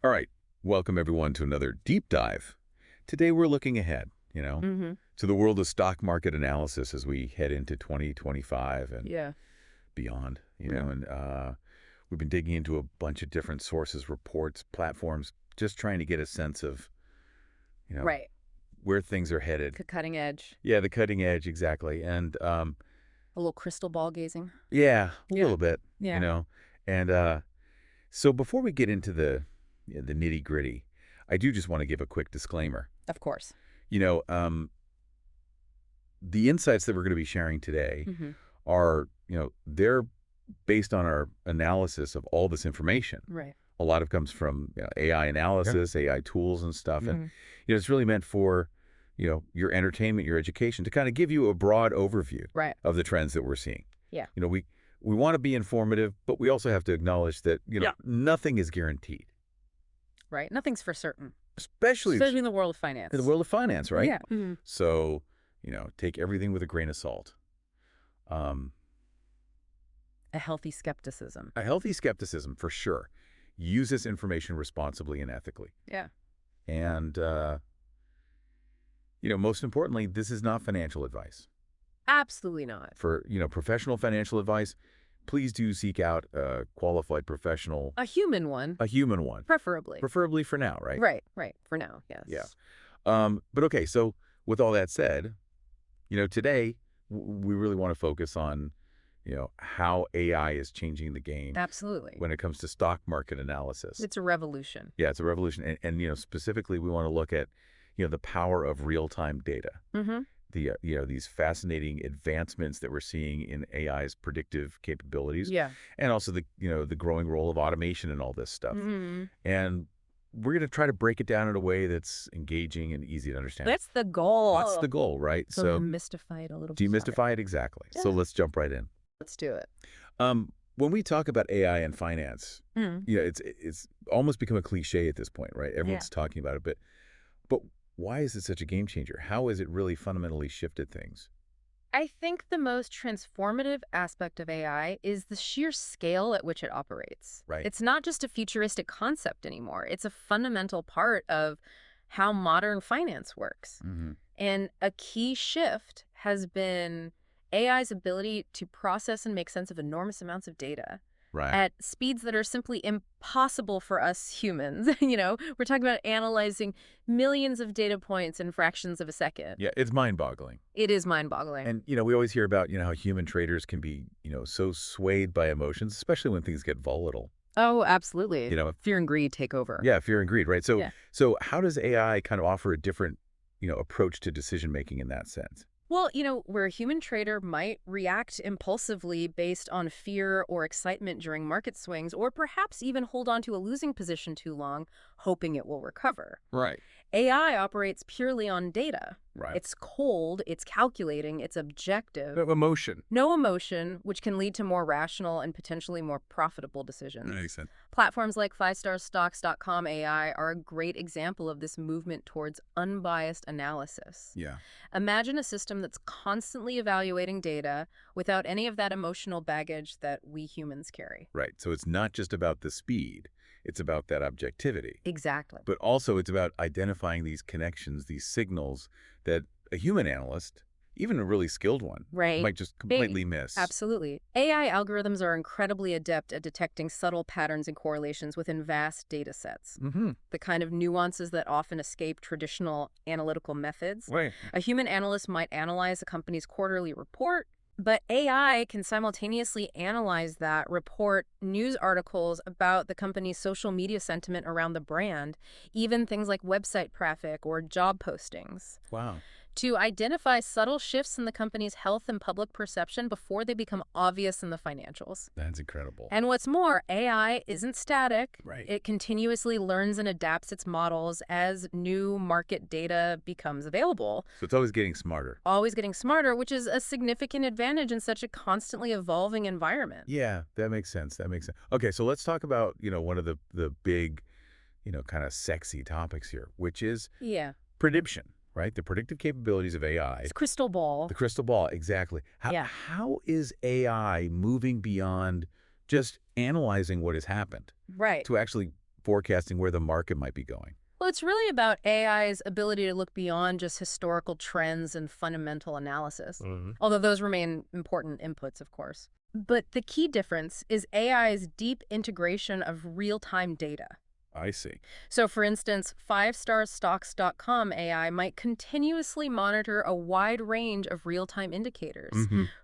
All right, welcome everyone to another deep dive. Today we're looking ahead, Hmm. to the world of stock market analysis as we head into 2025 and Yeah. beyond, Mm. and we've been digging into a bunch of different sources, reports, platforms, just trying to get a sense of, you know, Right. where things are headed. Cutting edge. Yeah, the cutting edge, exactly. And A little crystal ball gazing. yeah, a Yeah. little bit, you Yeah. know. And so before we get into the nitty gritty, I do just want to give a quick disclaimer. Of course. You know, the insights that we're going to be sharing today Hmm. are, they're based on our analysis of all this information. Right. A lot of it comes from AI analysis, AI tools and stuff. And, Hmm. it's really meant for, your entertainment, your education, to kind of give you a broad overview Right. of the trends that we're seeing. Yeah. We want to be informative, but we also have to acknowledge that, Yeah. nothing is guaranteed, Right. Nothing's for certain, especially especially in the world of in the finance. world of finance, right? Yeah. Hmm. So, take everything with a grain of salt. Um, A healthy skepticism. a healthy skepticism, for sure. Use this information responsibly and ethically. Yeah. And, most importantly, this is not financial advice. Absolutely not. For, professional financial advice, please do seek out a qualified professional, A human one, a human one, preferably. preferably for now, right? Right. Right. For now. Yes. Yeah. But okay, so with all that said, today we really want to focus on, how AI is changing the game Absolutely. when it comes to stock market analysis. It's a revolution. Yeah, it's a revolution. And specifically, we want to look at, the power of real-time data. Hmm. These fascinating advancements that we're seeing in AI's predictive capabilities, Yeah. and also the growing role of automation and all this stuff. Hmm. And we're going to try to break it down in a way that's engaging and easy to understand. That's the goal. That's the goal, right? So demystify it a little bit. Demystify it exactly. So Yeah. let's jump right in. Let's do it. When we talk about AI and finance, Mm. it's almost become a cliche at this point, right? Everyone's talking about it, but why is it such a game changer? How has it really fundamentally shifted things? I think the most transformative aspect of AI is the sheer scale at which it operates. Right. It's not just a futuristic concept anymore. It's a fundamental part of how modern finance works. Mm-hmm. And a key shift has been AI's ability to process and make sense of enormous amounts of data Right. at speeds that are simply impossible for us humans. We're talking about analyzing millions of data points in fractions of a second. Yeah, it's mind-boggling. It is mind-boggling. And, we always hear about, how human traders can be, so swayed by emotions, especially when things get volatile. Oh, absolutely. You know, Fear and greed take over. Yeah, fear and greed, right? So, Yeah. so how does AI kind of offer a different, approach to decision-making in that sense? Well, where a human trader might react impulsively based on fear or excitement during market swings, or perhaps even hold on to a losing position too long, hoping it will recover. Right. AI operates purely on data. Right. It's cold, it's calculating, it's objective. Emotion. No emotion, which can lead to more rational and potentially more profitable decisions. Makes sense. Platforms like 5starstocks.com AI are a great example of this movement towards unbiased analysis. Yeah. Imagine a system that's constantly evaluating data without any of that emotional baggage that we humans carry. Right. So it's not just about the speed. It's about that objectivity. Exactly. But also it's about identifying these connections, these signals that a human analyst, even a really skilled one, Right. might just completely miss. Absolutely. AI algorithms are incredibly adept at detecting subtle patterns and correlations within vast data sets. Mm-hmm. The kind of nuances that often escape traditional analytical methods. Right. A human analyst might analyze a company's quarterly report, but AI can simultaneously analyze that, report news articles about the company's social media sentiment around the brand, even things like website traffic or job postings, Wow. to identify subtle shifts in the company's health and public perception before they become obvious in the financials. That's incredible. And what's more, AI isn't static. Right. It continuously learns and adapts its models as new market data becomes available, So it's always getting smarter. always getting smarter, which is a significant advantage in such a constantly evolving environment. Yeah, that makes sense. That makes sense. Okay, so let's talk about, one of the big, kind of sexy topics here, which is Yeah. prediction, right? The predictive capabilities of AI. It's crystal ball. The crystal ball, exactly. Yeah. How is AI moving beyond just analyzing what has happened Right. to actually forecasting where the market might be going. Well, it's really about AI's ability to look beyond just historical trends and fundamental analysis, although those remain important inputs, of course. But the key difference is AI's deep integration of real-time data. I see. So, for instance, 5starstocks.com AI might continuously monitor a wide range of real-time indicators,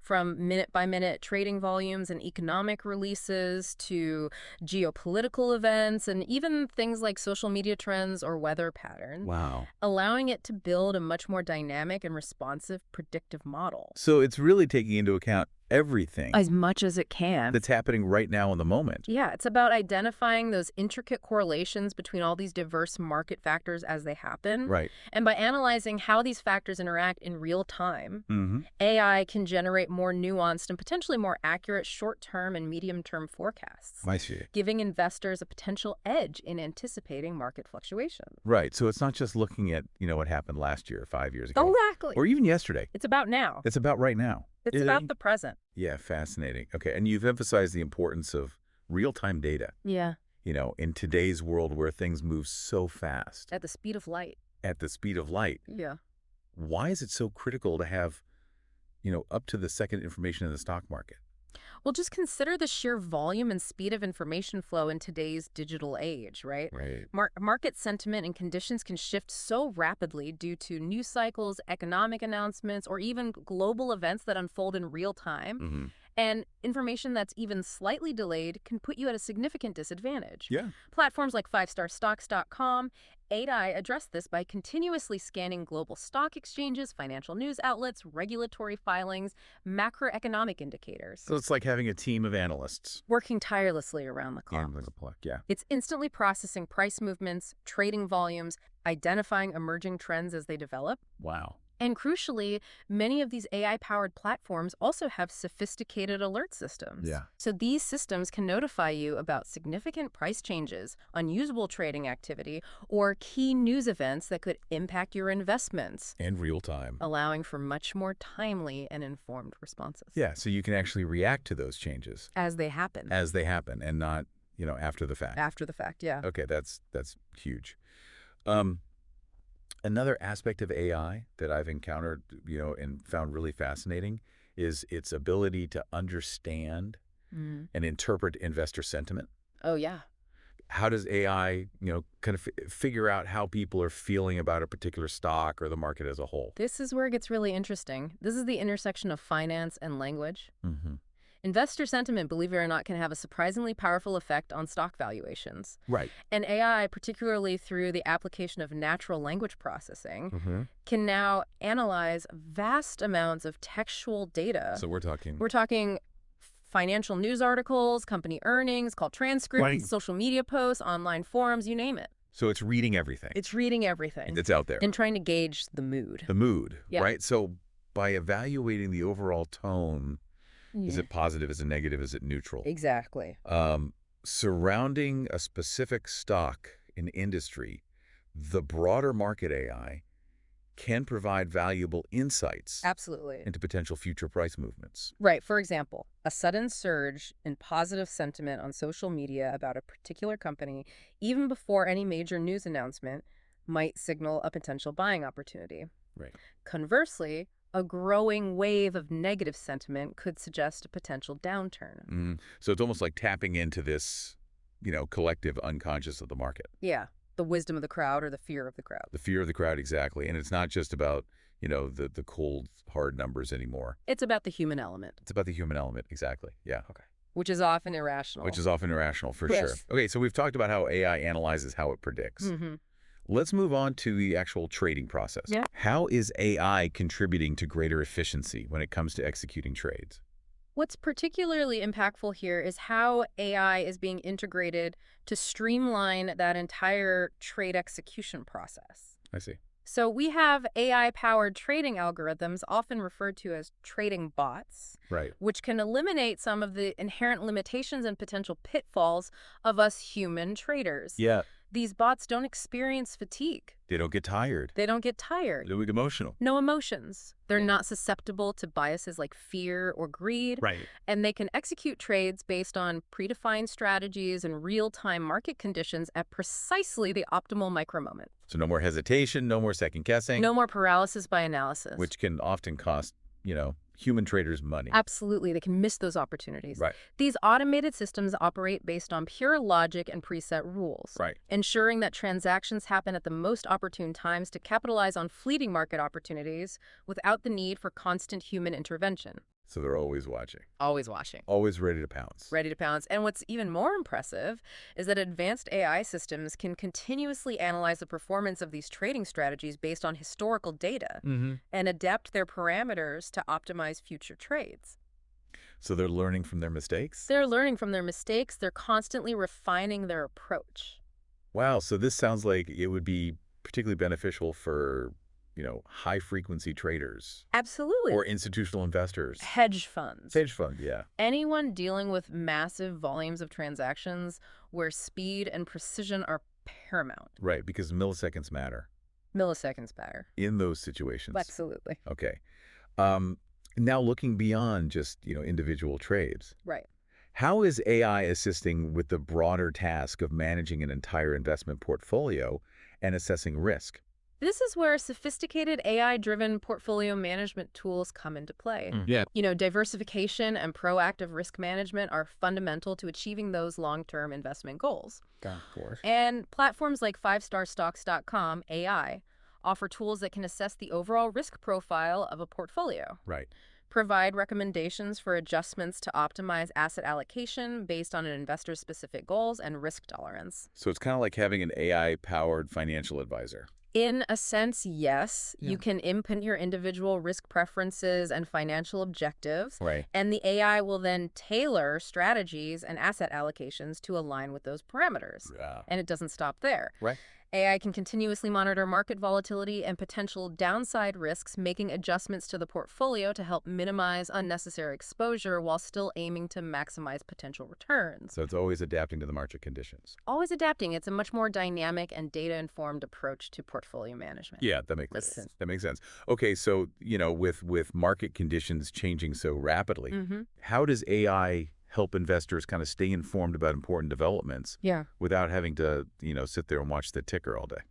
from minute-by-minute trading volumes and economic releases to geopolitical events and even things like social media trends or weather patterns, Wow. allowing it to build a much more dynamic and responsive predictive model. So it's really taking into account everything As much as it can. that's happening right now in the moment. Yeah, it's about identifying those intricate correlations between all these diverse market factors as they happen. Right. And by analyzing how these factors interact in real time, AI can generate more nuanced and potentially more accurate short-term and medium-term forecasts, I see. giving investors a potential edge in anticipating market fluctuations. Right. So it's not just looking at, what happened last year, 5 years ago, Exactly. or even yesterday. It's about now. It's about right now. It's about the present. Yeah, fascinating. Okay, and you've emphasized the importance of real-time data, Yeah. in today's world where things move so fast At the speed of light. at the speed of light. Yeah. Why is it so critical to have, up to the second information in the stock market? Well, just consider the sheer volume and speed of information flow in today's digital age, right? Right. Market sentiment and conditions can shift so rapidly due to news cycles, economic announcements, or even global events that unfold in real time. And information that's even slightly delayed can put you at a significant disadvantage. Yeah. Platforms like 5starstocks.com, AI address this by continuously scanning global stock exchanges, financial news outlets, regulatory filings, macroeconomic indicators, So it's like having a team of analysts. working tirelessly around the clock. Handling the clock, yeah. It's instantly processing price movements, trading volumes, identifying emerging trends as they develop. Wow. And crucially, many of these AI-powered platforms also have sophisticated alert systems. Yeah. So these systems can notify you about significant price changes, unusual trading activity, or key news events that could impact your investments, And real time. allowing for much more timely and informed responses. Yeah, so you can actually react to those changes As they happen. as they happen and not, after the fact. After the fact, yeah. Okay, that's huge. Another aspect of AI that I've encountered, and found really fascinating is its ability to understand and interpret investor sentiment. Oh, yeah. How does AI, kind of figure out how people are feeling about a particular stock or the market as a whole? This is where it gets really interesting. This is the intersection of finance and language. Investor sentiment, believe it or not, can have a surprisingly powerful effect on stock valuations. Right. And AI, particularly through the application of natural language processing, can now analyze vast amounts of textual data. So we're talking financial news articles, company earnings, call transcripts, Right. social media posts, online forums, you name it. So it's reading everything. It's reading everything It's out there. and trying to gauge the mood. The mood, Yeah. right? So by evaluating the overall tone, is Yeah. it positive, is it negative, is it neutral? Exactly. Surrounding a specific stock in industry, the broader market AI can provide valuable insights Absolutely. into potential future price movements. Right. For example, a sudden surge in positive sentiment on social media about a particular company, even before any major news announcement, might signal a potential buying opportunity. Right. Conversely, a growing wave of negative sentiment could suggest a potential downturn. So it's almost like tapping into this, collective unconscious of the market. Yeah. The wisdom of the crowd or the fear of the crowd. The fear of the crowd, exactly. And it's not just about, the cold, hard numbers anymore. It's about the human element, It's about the human element, exactly. Yeah. Okay. which is often irrational. Which is often irrational, for Yes. sure. Okay, so we've talked about how AI analyzes how it predicts. Let's move on to the actual trading process. Yeah. How is AI contributing to greater efficiency when it comes to executing trades? What's particularly impactful here is how AI is being integrated to streamline that entire trade execution process. I see. So we have AI-powered trading algorithms, often referred to as trading bots, Right. which can eliminate some of the inherent limitations and potential pitfalls of us human traders. Yeah. These bots don't experience fatigue. They don't get tired. They don't get tired. They don't get emotional. No emotions. They're not susceptible to biases like fear or greed. Right. And they can execute trades based on predefined strategies and real-time market conditions at precisely the optimal micro moment. So no more hesitation, no more second guessing. No more paralysis by analysis. Which can often cost, human traders money. Absolutely. They can miss those opportunities. Right. These automated systems operate based on pure logic and preset rules, Right. ensuring that transactions happen at the most opportune times to capitalize on fleeting market opportunities without the need for constant human intervention. So they're always watching. Always watching. Always ready to pounce. Ready to pounce. And what's even more impressive is that advanced AI systems can continuously analyze the performance of these trading strategies based on historical data and adapt their parameters to optimize future trades. So they're learning from their mistakes? They're learning from their mistakes. They're constantly refining their approach. Wow. So this sounds like it would be particularly beneficial for, high-frequency traders. Absolutely. Or institutional investors. Hedge funds. Hedge fund, yeah. Anyone dealing with massive volumes of transactions where speed and precision are paramount. Right, because milliseconds matter. Milliseconds matter. In those situations. Absolutely. Okay. Now looking beyond just, individual trades. Right. How is AI assisting with the broader task of managing an entire investment portfolio and assessing risk? This is where sophisticated AI-driven portfolio management tools come into play. Yeah. Diversification and proactive risk management are fundamental to achieving those long-term investment goals. Of course. And platforms like 5starstocks.com AI offer tools that can assess the overall risk profile of a portfolio. Right. Provide recommendations for adjustments to optimize asset allocation based on an investor's specific goals and risk tolerance. So it's kind of like having an AI-powered financial advisor. In a sense, yes. Yeah. You can input your individual risk preferences and financial objectives. Right. And the AI will then tailor strategies and asset allocations to align with those parameters. Yeah. And it doesn't stop there. Right. AI can continuously monitor market volatility and potential downside risks, making adjustments to the portfolio to help minimize unnecessary exposure while still aiming to maximize potential returns. So it's always adapting to the market conditions. Always adapting. It's a much more dynamic and data-informed approach to portfolio management. Yeah, that makes sense. That makes sense. Okay, so, with market conditions changing so rapidly, how does AI help investors kind of stay informed about important developments without having to, sit there and watch the ticker all day?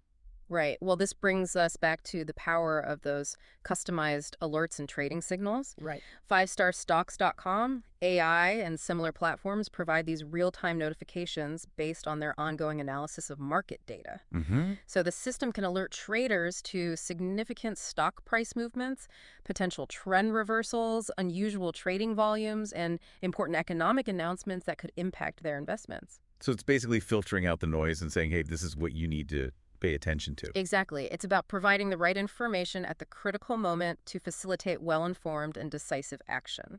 Right. Well, this brings us back to the power of those customized alerts and trading signals. Right. 5starstocks.com, AI, and similar platforms provide these real-time notifications based on their ongoing analysis of market data. So the system can alert traders to significant stock price movements, potential trend reversals, unusual trading volumes, and important economic announcements that could impact their investments. So it's basically filtering out the noise and saying, hey, this is what you need to pay attention to. Exactly. It's about providing the right information at the critical moment to facilitate well-informed and decisive action.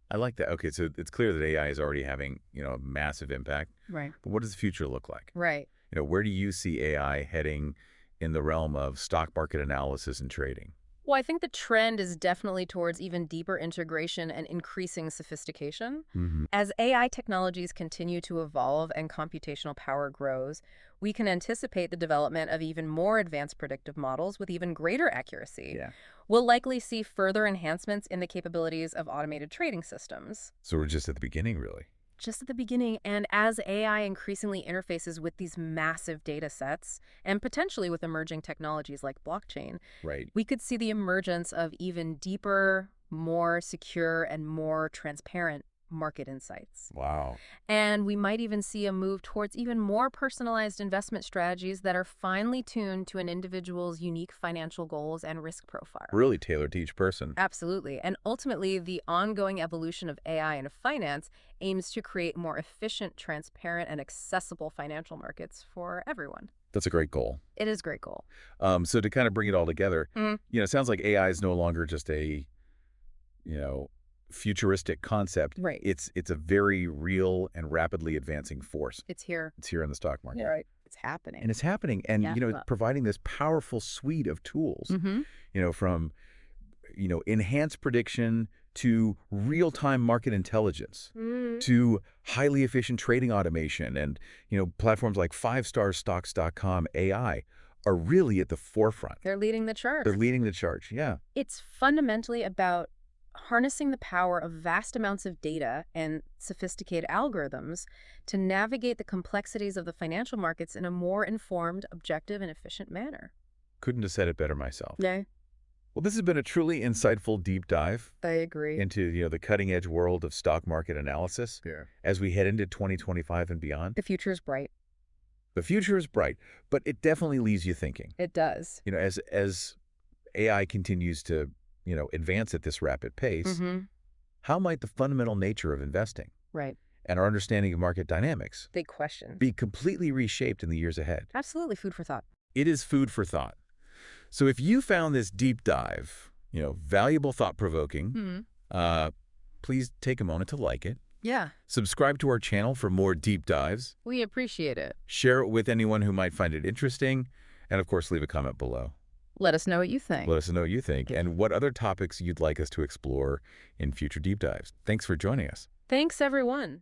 I like that. Okay, so it's clear that AI is already having, a massive impact. Right. But what does the future look like? Right. Where do you see AI heading in the realm of stock market analysis and trading? Well, I think the trend is definitely towards even deeper integration and increasing sophistication. As AI technologies continue to evolve and computational power grows, we can anticipate the development of even more advanced predictive models with even greater accuracy. Yeah. We'll likely see further enhancements in the capabilities of automated trading systems. So we're just at the beginning, really. Just at the beginning, and as AI increasingly interfaces with these massive data sets, and potentially with emerging technologies like blockchain, Right. we could see the emergence of even deeper, more secure, and more transparent market insights. Wow. And we might even see a move towards even more personalized investment strategies that are finely tuned to an individual's unique financial goals and risk profile. Really tailored to each person. Absolutely. And ultimately, the ongoing evolution of AI in finance aims to create more efficient, transparent, and accessible financial markets for everyone. That's a great goal. It is a great goal. So to kind of bring it all together, it sounds like AI is no longer just a, futuristic concept. Right. It's a very real and rapidly advancing force. It's here. It's here in the stock market. Right. It's happening. And it's happening. And, Yeah. it's providing this powerful suite of tools, Mm-hmm. from, enhanced prediction to real-time market intelligence, to highly efficient trading automation, and platforms like 5starstocks.com AI are really at the forefront. They're leading the charge. They're leading the charge, yeah. It's fundamentally about harnessing the power of vast amounts of data and sophisticated algorithms to navigate the complexities of the financial markets in a more informed, objective, and efficient manner. Couldn't have said it better myself. Yeah. Well, this has been a truly insightful deep dive I agree. into the cutting-edge world of stock market analysis as we head into 2025 and beyond. The future is bright. The future is bright, but it definitely leaves you thinking. It does. As AI continues to advance at this rapid pace, how might the fundamental nature of investing and our understanding of market dynamics big question be completely reshaped in the years ahead? Absolutely food for thought. It is food for thought. So if you found this deep dive, valuable, thought-provoking, please take a moment to like it. Yeah. Subscribe to our channel for more deep dives. We appreciate it. Share it with anyone who might find it interesting. And, of course, leave a comment below. Let us know what you think. Let us know what you think and what other topics you'd like us to explore in future deep dives. Thanks for joining us. Thanks, everyone.